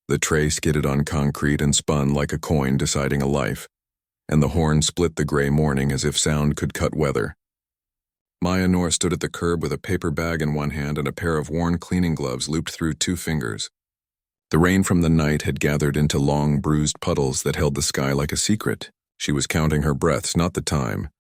The tray skidded on concrete and spun like a coin deciding a life, and the horn split the gray morning as if sound could cut weather. Maya Noor stood at the curb with a paper bag in one hand and a pair of worn cleaning gloves looped through 2 fingers. The rain from the night had gathered into long, bruised puddles that held the sky like a secret. She was counting her breaths, not the time,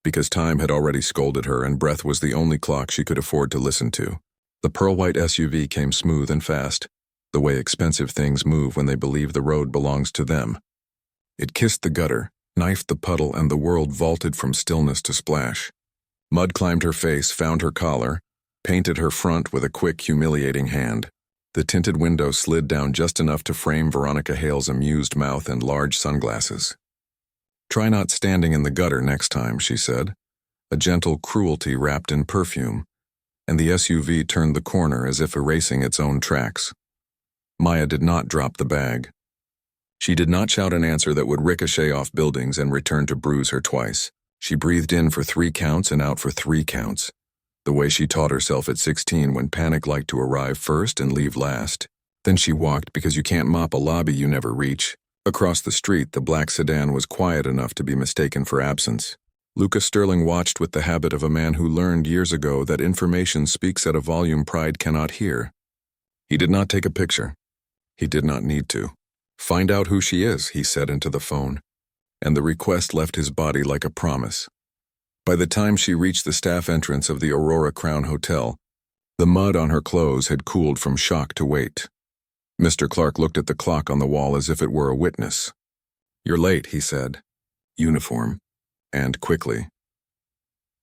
because time had already scolded her and breath was the only clock she could afford to listen to. The pearl-white SUV came smooth and fast, the way expensive things move when they believe the road belongs to them. It kissed the gutter, knifed the puddle, and the world vaulted from stillness to splash. Mud climbed her face, found her collar, painted her front with a quick, humiliating hand. The tinted window slid down just enough to frame Veronica Hale's amused mouth and large sunglasses. "Try not standing in the gutter next time," she said, a gentle cruelty wrapped in perfume, and the SUV turned the corner as if erasing its own tracks. Maya did not drop the bag. She did not shout an answer that would ricochet off buildings and return to bruise her twice. She breathed in for 3 counts and out for 3 counts, the way she taught herself at 16 when panic liked to arrive first and leave last. Then she walked because you can't mop a lobby you never reach. Across the street, the black sedan was quiet enough to be mistaken for absence. Luca Sterling watched with the habit of a man who learned years ago that information speaks at a volume pride cannot hear. He did not take a picture. He did not need to. "Find out who she is," he said into the phone, and the request left his body like a promise. By the time she reached the staff entrance of the Aurora Crown Hotel, the mud on her clothes had cooled from shock to wait. Mr. Clark looked at the clock on the wall as if it were a witness. "You're late," he said. "Uniform." And quickly.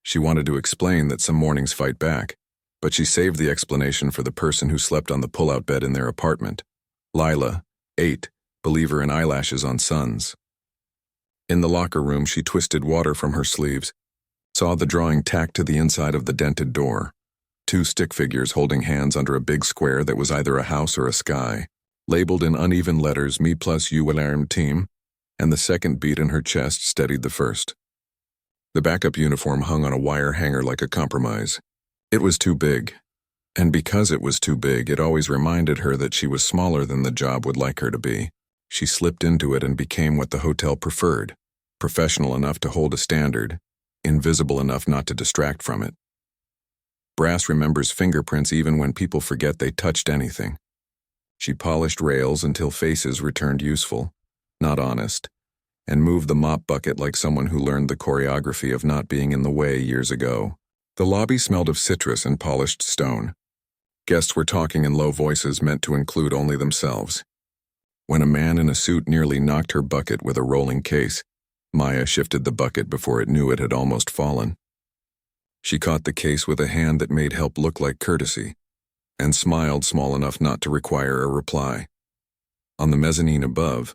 She wanted to explain that some mornings fight back, but she saved the explanation for the person who slept on the pull-out bed in their apartment. Lila, 8, believer in eyelashes on sons. In the locker room, she twisted water from her sleeves, saw the drawing tacked to the inside of the dented door. 2 stick figures holding hands under a big square that was either a house or a sky, labeled in uneven letters "Me plus you alarm team," and the second beat in her chest steadied the first. The backup uniform hung on a wire hanger like a compromise. It was too big. And because it was too big, it always reminded her that she was smaller than the job would like her to be. She slipped into it and became what the hotel preferred, professional enough to hold a standard, invisible enough not to distract from it. Brass remembers fingerprints even when people forget they touched anything. She polished rails until faces returned useful, not honest, and moved the mop bucket like someone who learned the choreography of not being in the way years ago. The lobby smelled of citrus and polished stone. Guests were talking in low voices meant to include only themselves. When a man in a suit nearly knocked her bucket with a rolling case, Maya shifted the bucket before it knew it had almost fallen. She caught the case with a hand that made help look like courtesy, and smiled small enough not to require a reply. On the mezzanine above,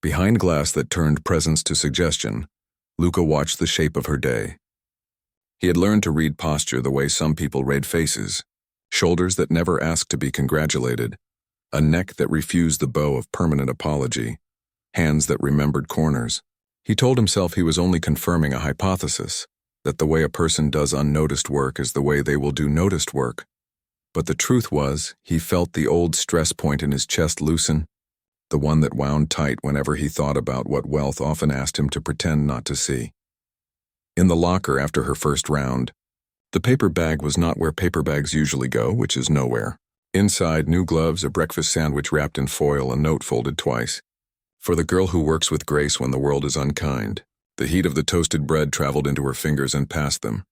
behind glass that turned presence to suggestion, Luca watched the shape of her day. He had learned to read posture the way some people read faces, shoulders that never asked to be congratulated, a neck that refused the bow of permanent apology, hands that remembered corners. He told himself he was only confirming a hypothesis, that the way a person does unnoticed work is the way they will do noticed work. But the truth was, he felt the old stress point in his chest loosen, the one that wound tight whenever he thought about what wealth often asked him to pretend not to see. In the locker after her first round, the paper bag was not where paper bags usually go, which is nowhere. Inside, new gloves, a breakfast sandwich wrapped in foil, a note folded twice. For the girl who works with grace when the world is unkind. The heat of the toasted bread traveled into her fingers and past them,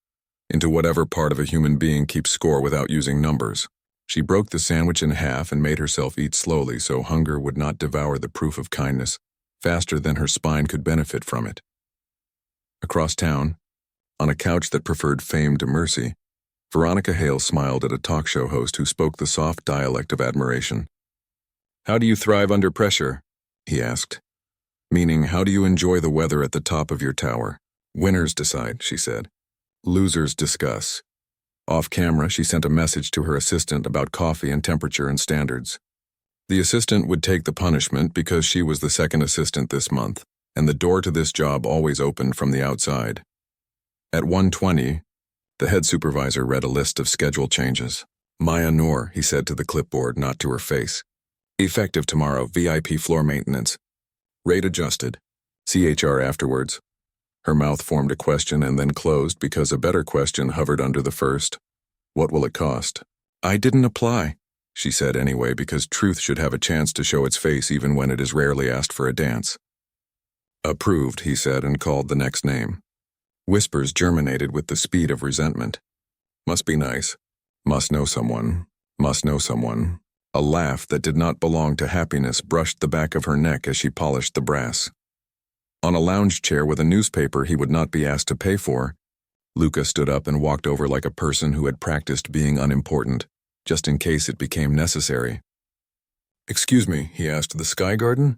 into whatever part of a human being keeps score without using numbers. She broke the sandwich in half and made herself eat slowly so hunger would not devour the proof of kindness, faster than her spine could benefit from it. Across town, on a couch that preferred fame to mercy, Veronica Hale smiled at a talk show host who spoke the soft dialect of admiration. "How do you thrive under pressure?" he asked. Meaning, how do you enjoy the weather at the top of your tower? "Winners decide," she said. "Losers discuss." Off camera, she sent a message to her assistant about coffee and temperature and standards. The assistant would take the punishment because she was the second assistant this month, and the door to this job always opened from the outside. At 1:20, the head supervisor read a list of schedule changes. "Maya Noor," he said to the clipboard, not to her face. Effective tomorrow, VIP floor maintenance. Rate adjusted. CHR afterwards. Her mouth formed a question and then closed because a better question hovered under the first. What will it cost? I didn't apply, she said anyway, because truth should have a chance to show its face even when it is rarely asked for a dance. Approved, he said, and called the next name. Whispers germinated with the speed of resentment. Must be nice. Must know someone. Must know someone. A laugh that did not belong to happiness brushed the back of her neck as she polished the brass. On a lounge chair with a newspaper he would not be asked to pay for, Luca stood up and walked over like a person who had practiced being unimportant, just in case it became necessary. Excuse me, he asked, the Sky Garden?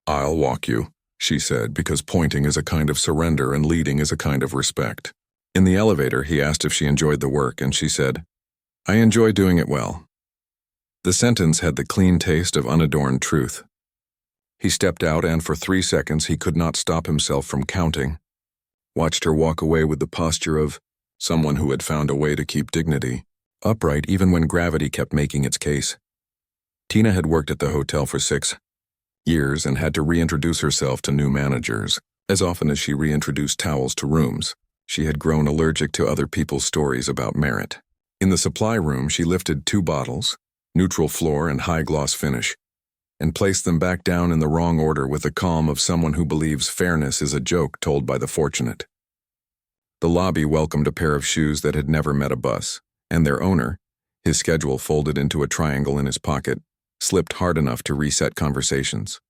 I'll walk you, she said, because pointing is a kind of surrender and leading is a kind of respect. In the elevator, he asked if she enjoyed the work, and she said, I enjoy doing it well. The sentence had the clean taste of unadorned truth. He stepped out and for 3 seconds he could not stop himself from counting. Watched her walk away with the posture of someone who had found a way to keep dignity upright even when gravity kept making its case. Tina had worked at the hotel for 6 years and had to reintroduce herself to new managers. As often as she reintroduced towels to rooms, she had grown allergic to other people's stories about merit. In the supply room, she lifted 2 bottles, neutral floor and high-gloss finish, and placed them back down in the wrong order with the calm of someone who believes fairness is a joke told by the fortunate. The lobby welcomed a pair of shoes that had never met a bus, and their owner, his schedule folded into a triangle in his pocket, slipped hard enough to reset conversations.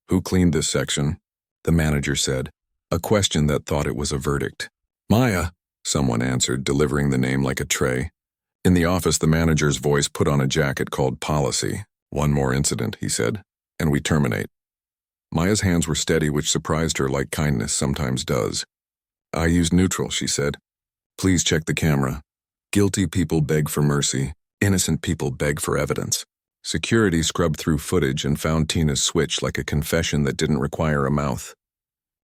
Who cleaned this section? The manager said, a question that thought it was a verdict. Maya, someone answered, delivering the name like a tray. In the office, the manager's voice put on a jacket called Policy. One more incident, he said, and we terminate. Maya's hands were steady, which surprised her like kindness sometimes does. I used neutral, she said. Please check the camera. Guilty people beg for mercy. Innocent people beg for evidence. Security scrubbed through footage and found Tina's switch like a confession that didn't require a mouth.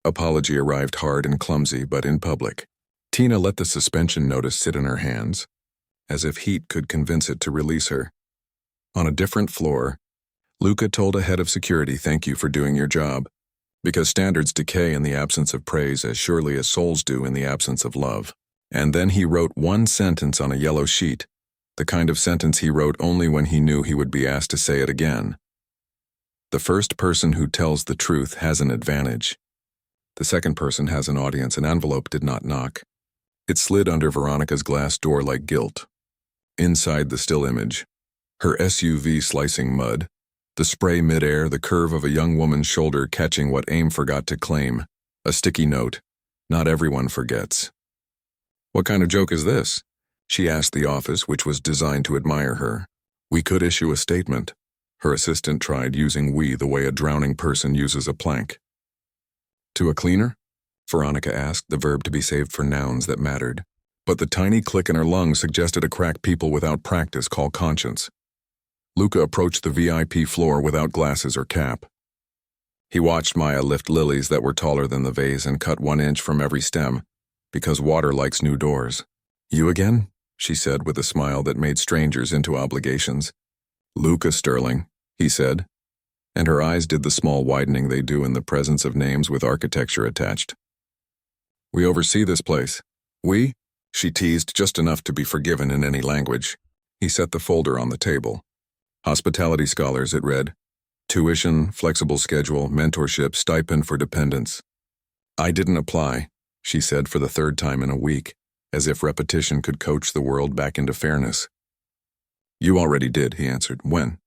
Apology arrived hard and clumsy, but in public. Tina let the suspension notice sit in her hands, as if heat could convince it to release her. On a different floor, Luca told a head of security, thank you for doing your job, because standards decay in the absence of praise as surely as souls do in the absence of love. And then he wrote one sentence on a yellow sheet, the kind of sentence he wrote only when he knew he would be asked to say it again. The first person who tells the truth has an advantage. The second person has an audience. An envelope did not knock. It slid under Veronica's glass door like guilt. Inside the still image, her SUV slicing mud, the spray midair, the curve of a young woman's shoulder catching what AIM forgot to claim, a sticky note. Not everyone forgets. What kind of joke is this? She asked the office, which was designed to admire her. We could issue a statement. Her assistant tried, using we the way a drowning person uses a plank. To a cleaner? Veronica asked, the verb to be saved for nouns that mattered. But the tiny click in her lungs suggested a crack people without practice call conscience. Luca approached the VIP floor without glasses or cap. He watched Maya lift lilies that were taller than the vase and cut 1 inch from every stem, because water likes new doors. You again? She said with a smile that made strangers into obligations. Luca Sterling, he said, and her eyes did the small widening they do in the presence of names with architecture attached. We oversee this place. We? She teased, just enough to be forgiven in any language. He set the folder on the table. Hospitality scholars, it read. Tuition, flexible schedule, mentorship, stipend for dependents. I didn't apply, she said for the 3rd time in a week, as if repetition could coach the world back into fairness. You already did, he answered. When?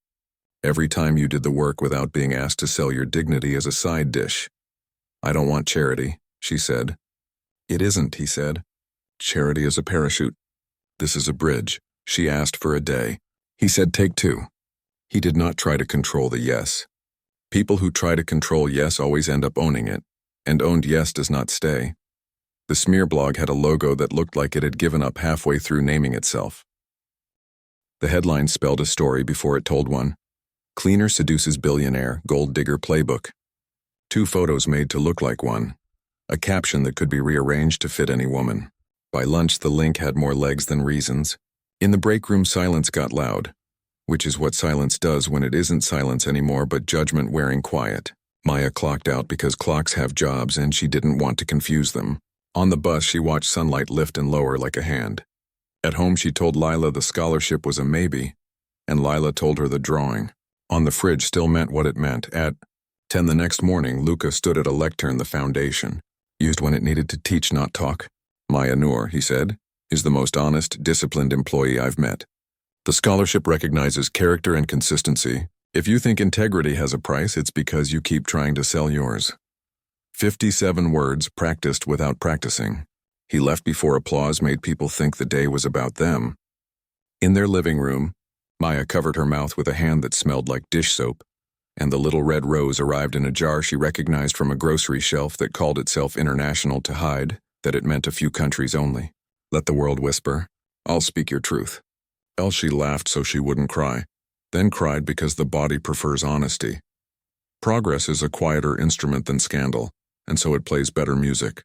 Every time you did the work without being asked to sell your dignity as a side dish. I don't want charity, she said. It isn't, he said. Charity is a parachute. This is a bridge. She asked for a day. He said take 2. He did not try to control the yes. People who try to control yes always end up owning it, and owned yes does not stay. The smear blog had a logo that looked like it had given up halfway through naming itself. The headline spelled a story before it told one. Cleaner seduces billionaire, gold digger playbook. 2 photos made to look like one. A caption that could be rearranged to fit any woman. By lunch, the link had more legs than reasons. In the break room, silence got loud. which is what silence does when it isn't silence anymore but judgment wearing quiet. Maya clocked out because clocks have jobs and she didn't want to confuse them. On the bus, she watched sunlight lift and lower like a hand. At home, she told Lila the scholarship was a maybe, and Lila told her the drawing on the fridge still meant what it meant. At 10 the next morning, Luca stood at a lectern, the foundation, used when it needed to teach, not talk. Maya Noor, he said, is the most honest, disciplined employee I've met. The scholarship recognizes character and consistency. If you think integrity has a price, it's because you keep trying to sell yours. 57 words practiced without practicing. He left before applause made people think the day was about them. In their living room, Maya covered her mouth with a hand that smelled like dish soap, and the little red rose arrived in a jar she recognized from a grocery shelf that called itself international to hide that it meant a few countries only. Let the world whisper, I'll speak your truth. Else she laughed so she wouldn't cry, then cried because the body prefers honesty. Progress is a quieter instrument than scandal, and so it plays better music.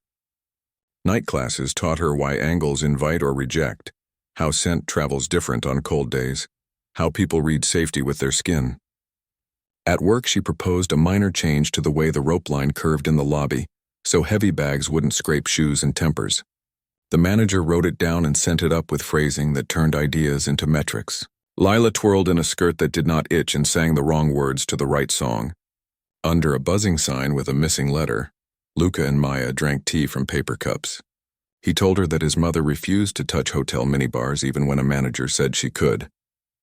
Night classes taught her why angles invite or reject, how scent travels different on cold days, how people read safety with their skin. At work, she proposed a minor change to the way the rope line curved in the lobby, so heavy bags wouldn't scrape shoes and tempers. The manager wrote it down and sent it up with phrasing that turned ideas into metrics. Lila twirled in a skirt that did not itch and sang the wrong words to the right song. Under a buzzing sign with a missing letter, Luca and Maya drank tea from paper cups. He told her that his mother refused to touch hotel minibars even when a manager said she could,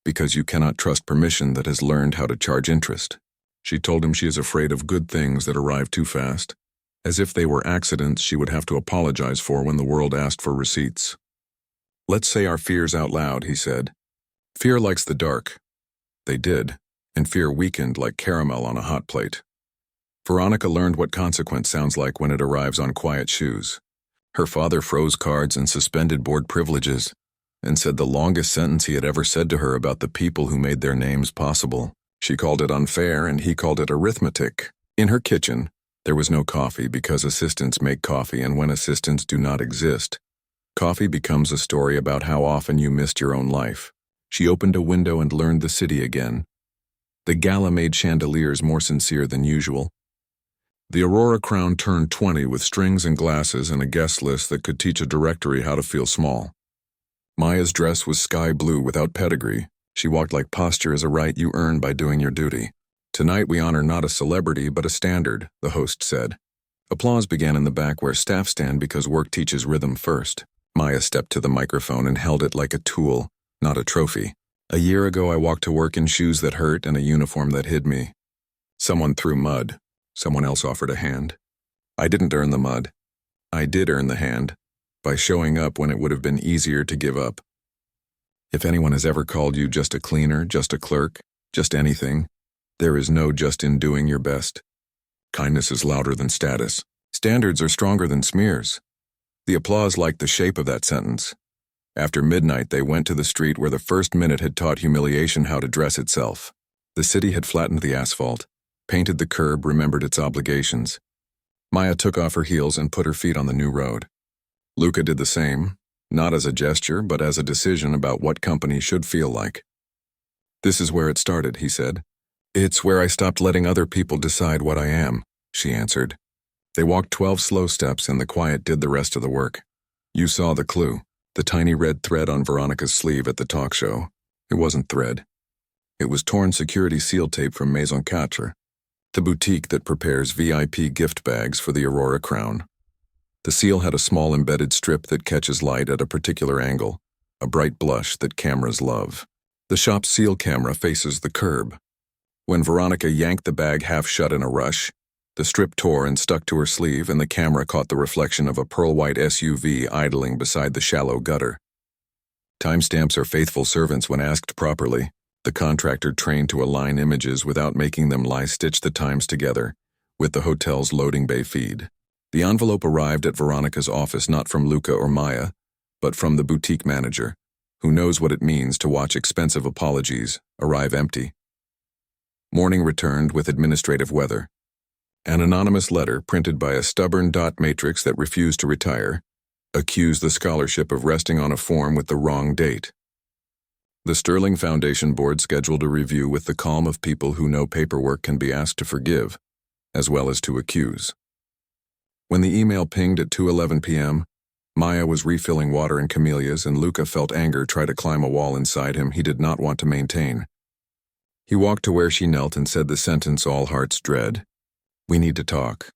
because you cannot trust permission that has learned how to charge interest. She told him she is afraid of good things that arrive too fast, as if they were accidents she would have to apologize for when the world asked for receipts. Let's say our fears out loud, he said. Fear likes the dark. They did, and fear weakened like caramel on a hot plate. Veronica learned what consequence sounds like when it arrives on quiet shoes. Her father froze cards and suspended board privileges, and said the longest sentence he had ever said to her about the people who made their names possible. She called it unfair, and he called it arithmetic. In her kitchen, there was no coffee because assistants make coffee, and when assistants do not exist, coffee becomes a story about how often you missed your own life. She opened a window and learned the city again. The gala made chandeliers more sincere than usual. The Aurora Crown turned 20 with strings and glasses and a guest list that could teach a directory how to feel small. Maya's dress was sky blue without pedigree. She walked like posture is a right you earn by doing your duty. Tonight we honor not a celebrity but a standard, the host said. Applause began in the back where staff stand because work teaches rhythm first. Maya stepped to the microphone and held it like a tool, not a trophy. A year ago I walked to work in shoes that hurt and a uniform that hid me. Someone threw mud. Someone else offered a hand. I didn't earn the mud. I did earn the hand, by showing up when it would have been easier to give up. If anyone has ever called you just a cleaner, just a clerk, just anything, there is no just in doing your best. Kindness is louder than status. Standards are stronger than smears. The applause liked the shape of that sentence. After midnight, they went to the street where the first minute had taught humiliation how to dress itself. The city had flattened the asphalt, painted the curb, remembered its obligations. Maya took off her heels and put her feet on the new road. Luca did the same, not as a gesture, but as a decision about what company should feel like. This is where it started, he said. It's where I stopped letting other people decide what I am, she answered. They walked 12 slow steps and the quiet did the rest of the work. You saw the clue, the tiny red thread on Veronica's sleeve at the talk show. It wasn't thread. It was torn security seal tape from Maison Quatre, the boutique that prepares VIP gift bags for the Aurora Crown. The seal had a small embedded strip that catches light at a particular angle, a bright blush that cameras love. The shop's seal camera faces the curb. When Veronica yanked the bag half shut in a rush, the strip tore and stuck to her sleeve and the camera caught the reflection of a pearl-white SUV idling beside the shallow gutter. Timestamps are faithful servants when asked properly. The contractor trained to align images without making them lie stitch the times together, with the hotel's loading bay feed. The envelope arrived at Veronica's office not from Luca or Maya, but from the boutique manager, who knows what it means to watch expensive apologies arrive empty. Morning returned with administrative weather. An anonymous letter printed by a stubborn dot matrix that refused to retire accused the scholarship of resting on a form with the wrong date. The Sterling Foundation board scheduled a review with the calm of people who know paperwork can be asked to forgive, as well as to accuse. When the email pinged at 2:11 p.m., Maya was refilling water in camellias and Luca felt anger try to climb a wall inside him he did not want to maintain. He walked to where she knelt and said the sentence all hearts dread. "We need to talk."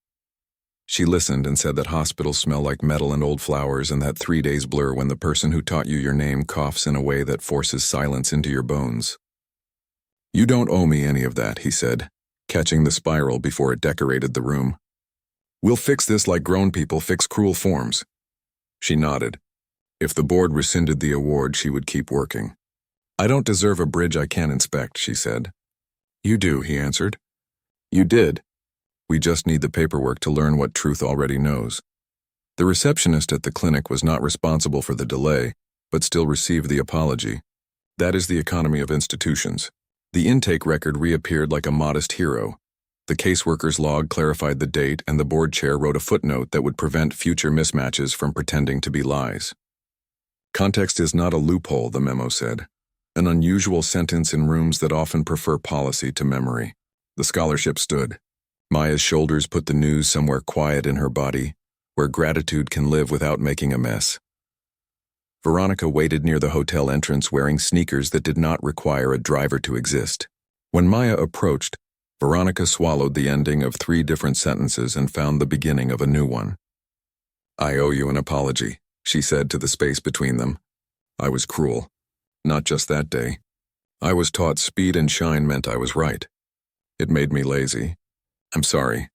She listened and said that hospitals smell like metal and old flowers and that 3 days blur when the person who taught you your name coughs in a way that forces silence into your bones. "You don't owe me any of that," he said, catching the spiral before it decorated the room. "We'll fix this like grown people fix cruel forms." She nodded. If the board rescinded the award, she would keep working. "I don't deserve a bridge I can't inspect," she said. "You do," he answered. "You did. We just need the paperwork to learn what truth already knows." The receptionist at the clinic was not responsible for the delay, but still received the apology. That is the economy of institutions. The intake record reappeared like a modest hero. The caseworker's log clarified the date, and the board chair wrote a footnote that would prevent future mismatches from pretending to be lies. "Context is not a loophole," the memo said. An unusual sentence in rooms that often prefer policy to memory. The scholarship stood. Maya's shoulders put the news somewhere quiet in her body, where gratitude can live without making a mess. Veronica waited near the hotel entrance wearing sneakers that did not require a driver to exist. When Maya approached, Veronica swallowed the ending of 3 different sentences and found the beginning of a new one. "I owe you an apology," she said to the space between them. "I was cruel. Not just that day. I was taught speed and shine meant I was right. It made me lazy. I'm sorry."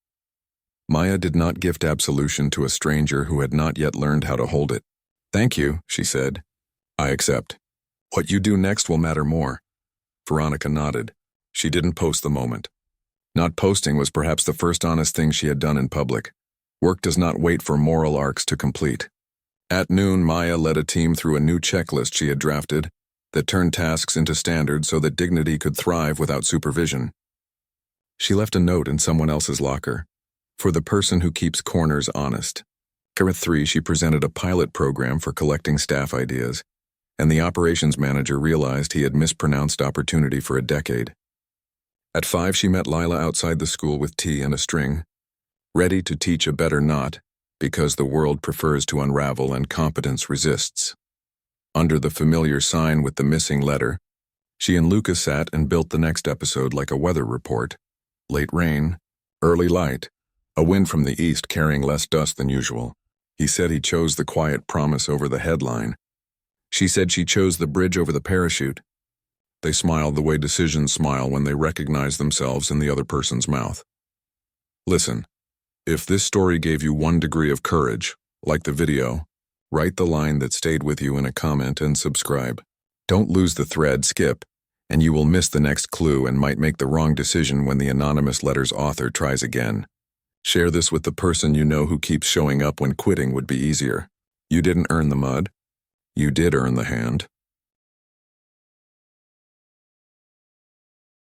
Maya did not gift absolution to a stranger who had not yet learned how to hold it. "Thank you," she said. "I accept. What you do next will matter more." Veronica nodded. She didn't post the moment. Not posting was perhaps the first honest thing she had done in public. Work does not wait for moral arcs to complete. At noon, Maya led a team through a new checklist she had drafted that turned tasks into standards so that dignity could thrive without supervision. She left a note in someone else's locker. For the person who keeps corners honest. At 3, she presented a pilot program for collecting staff ideas, and the operations manager realized he had mispronounced opportunity for a decade. At 5, she met Lila outside the school with tea and a string, ready to teach a better knot, because the world prefers to unravel and competence resists. Under the familiar sign with the missing letter, she and Luca sat and built the next episode like a weather report. Late rain, early light, a wind from the east carrying less dust than usual. He said he chose the quiet promise over the headline. She said she chose the bridge over the parachute. They smiled the way decisions smile when they recognize themselves in the other person's mouth. Listen, if this story gave you 1 degree of courage, like the video, write the line that stayed with you in a comment and subscribe. Don't lose the thread, skip, and you will miss the next clue and might make the wrong decision when the anonymous letter's author tries again. Share this with the person you know who keeps showing up when quitting would be easier. You didn't earn the mud. You did earn the hand.